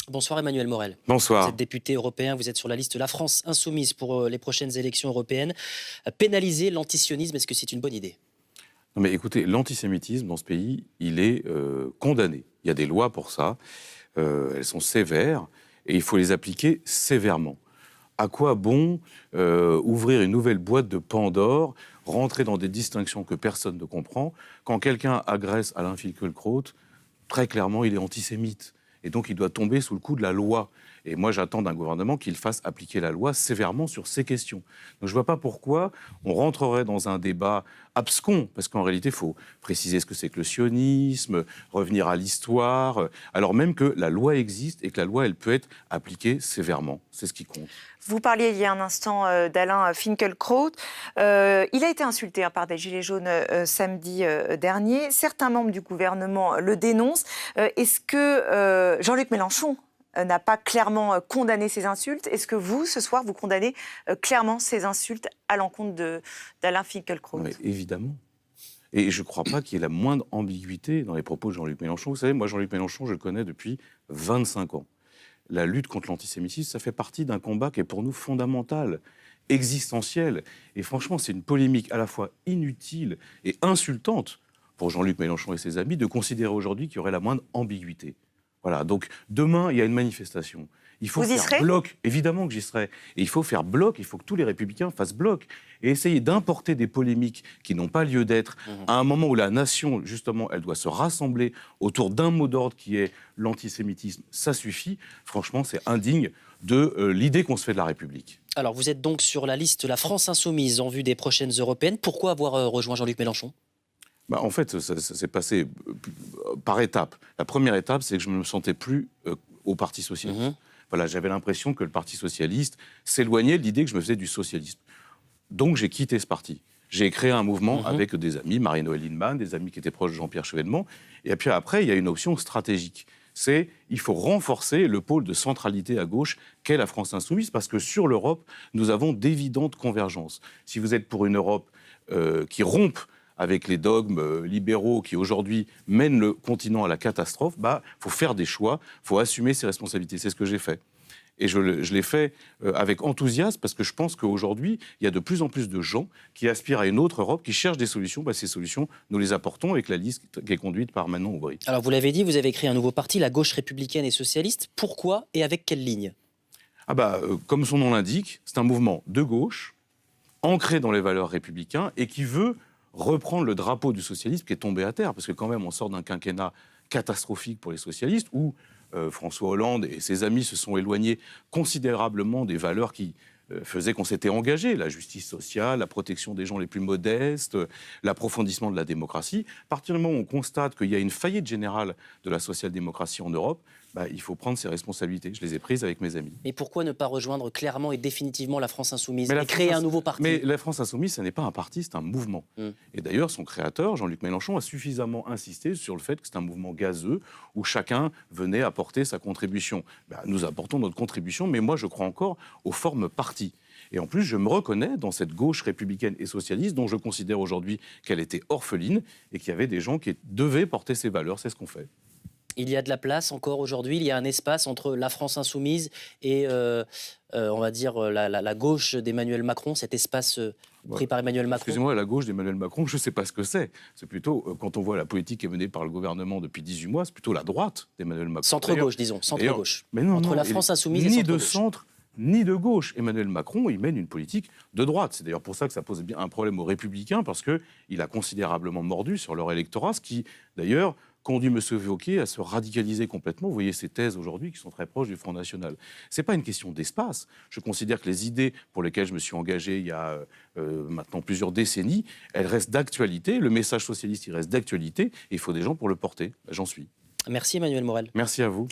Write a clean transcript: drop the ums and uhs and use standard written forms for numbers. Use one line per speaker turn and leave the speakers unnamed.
Bonsoir Emmanuel Morel.
Bonsoir.
Vous êtes député européen, vous êtes sur la liste La France Insoumise pour les prochaines élections européennes. Pénaliser l'antisionisme, est-ce que c'est une bonne idée?
Non mais écoutez, l'antisémitisme dans ce pays, il est condamné. Il y a des lois pour ça, elles sont sévères et il faut les appliquer sévèrement. À quoi bon ouvrir une nouvelle boîte de Pandore, rentrer dans des distinctions que personne ne comprend? Quand quelqu'un agresse Alain Finkielkraut, très clairement, il est antisémite. Et donc, il doit tomber sous le coup de la loi. Et moi, j'attends d'un gouvernement qu'il fasse appliquer la loi sévèrement sur ces questions. Donc, je ne vois pas pourquoi on rentrerait dans un débat abscon, parce qu'en réalité, il faut préciser ce que c'est que le sionisme, revenir à l'histoire, alors même que la loi existe et que la loi, elle peut être appliquée sévèrement. C'est ce qui compte.
Vous parliez il y a un instant d'Alain Finkielkraut. Il a été insulté par des Gilets jaunes samedi dernier. Certains membres du gouvernement le dénoncent. Est-ce que Jean-Luc Mélenchon n'a pas clairement condamné ces insultes? Est-ce que vous, ce soir, vous condamnez clairement ces insultes à l'encontre d'Alain Finkielkraut?
Mais évidemment. Et je ne crois pas qu'il y ait la moindre ambiguïté dans les propos de Jean-Luc Mélenchon. Vous savez, moi, Jean-Luc Mélenchon, je le connais depuis 25 ans. La lutte contre l'antisémitisme, ça fait partie d'un combat qui est pour nous fondamental, existentiel. Et franchement, c'est une polémique à la fois inutile et insultante pour Jean-Luc Mélenchon et ses amis de considérer aujourd'hui qu'il y aurait la moindre ambiguïté. Voilà, donc demain, il y a une manifestation. Il faut faire bloc, évidemment que j'y serai. Et il faut faire bloc, il faut que tous les républicains fassent bloc. Et essayer d'importer des polémiques qui n'ont pas lieu d'être à un moment où la nation, justement, elle doit se rassembler autour d'un mot d'ordre qui est l'antisémitisme, ça suffit. Franchement, c'est indigne de l'idée qu'on se fait de la République.
Alors, vous êtes donc sur la liste La France Insoumise en vue des prochaines européennes. Pourquoi avoir rejoint Jean-Luc Mélenchon?
En fait, ça s'est passé par étapes. La première étape, c'est que je ne me sentais plus au Parti socialiste. Voilà, j'avais l'impression que le Parti socialiste s'éloignait de l'idée que je me faisais du socialisme. Donc j'ai quitté ce parti. J'ai créé un mouvement avec des amis, Marie-Noëlle Lienemann, des amis qui étaient proches de Jean-Pierre Chevènement. Et puis après, il y a une option stratégique. C'est il faut renforcer le pôle de centralité à gauche qu'est la France Insoumise, parce que sur l'Europe, nous avons d'évidentes convergences. Si vous êtes pour une Europe qui rompe avec les dogmes libéraux qui aujourd'hui mènent le continent à la catastrophe, faut faire des choix, faut assumer ses responsabilités. C'est ce que j'ai fait. Et je l'ai fait avec enthousiasme, parce que je pense qu'aujourd'hui, il y a de plus en plus de gens qui aspirent à une autre Europe, qui cherchent des solutions. Ces solutions, nous les apportons avec la liste qui est conduite par Manon Aubry.
Alors, vous l'avez dit, vous avez créé un nouveau parti, la gauche républicaine et socialiste. Pourquoi et avec quelle ligne?
Comme son nom l'indique, c'est un mouvement de gauche, ancré dans les valeurs républicaines et qui veut reprendre le drapeau du socialisme qui est tombé à terre, parce que quand même on sort d'un quinquennat catastrophique pour les socialistes où François Hollande et ses amis se sont éloignés considérablement des valeurs qui faisaient qu'on s'était engagé, la justice sociale, la protection des gens les plus modestes, l'approfondissement de la démocratie. À partir du moment où on constate qu'il y a une faillite générale de la social-démocratie en Europe, il faut prendre ses responsabilités. Je les ai prises avec mes amis.
Mais pourquoi ne pas rejoindre clairement et définitivement la France Insoumise et créer un nouveau parti?
Mais la France Insoumise, ce n'est pas un parti, c'est un mouvement. Et d'ailleurs, son créateur, Jean-Luc Mélenchon, a suffisamment insisté sur le fait que c'est un mouvement gazeux où chacun venait apporter sa contribution. Nous apportons notre contribution, mais moi, je crois encore aux formes partis. Et en plus, je me reconnais dans cette gauche républicaine et socialiste dont je considère aujourd'hui qu'elle était orpheline et qu'il y avait des gens qui devaient porter ses valeurs. C'est ce qu'on fait.
Il y a de la place encore aujourd'hui, il y a un espace entre la France Insoumise et, on va dire, la gauche d'Emmanuel Macron, cet espace pris par Emmanuel Macron.
Excusez-moi, la gauche d'Emmanuel Macron, je ne sais pas ce que c'est. C'est plutôt, quand on voit la politique qui est menée par le gouvernement depuis 18 mois, c'est plutôt la droite d'Emmanuel Macron.
Centre-gauche, disons, centre-gauche.
Mais non,
entre
non,
la France Insoumise et
ni
centre-gauche.
de centre, ni de gauche. Emmanuel Macron, il mène une politique de droite. C'est d'ailleurs pour ça que ça pose bien un problème aux Républicains, parce qu'il a considérablement mordu sur leur électorat, ce qui, d'ailleurs, conduit M. Wauquiez à se radicaliser complètement. Vous voyez ces thèses aujourd'hui qui sont très proches du Front National. Ce n'est pas une question d'espace. Je considère que les idées pour lesquelles je me suis engagé il y a maintenant plusieurs décennies, elles restent d'actualité. Le message socialiste, il reste d'actualité. Et il faut des gens pour le porter. J'en suis.
Merci Emmanuel Morel.
Merci à vous.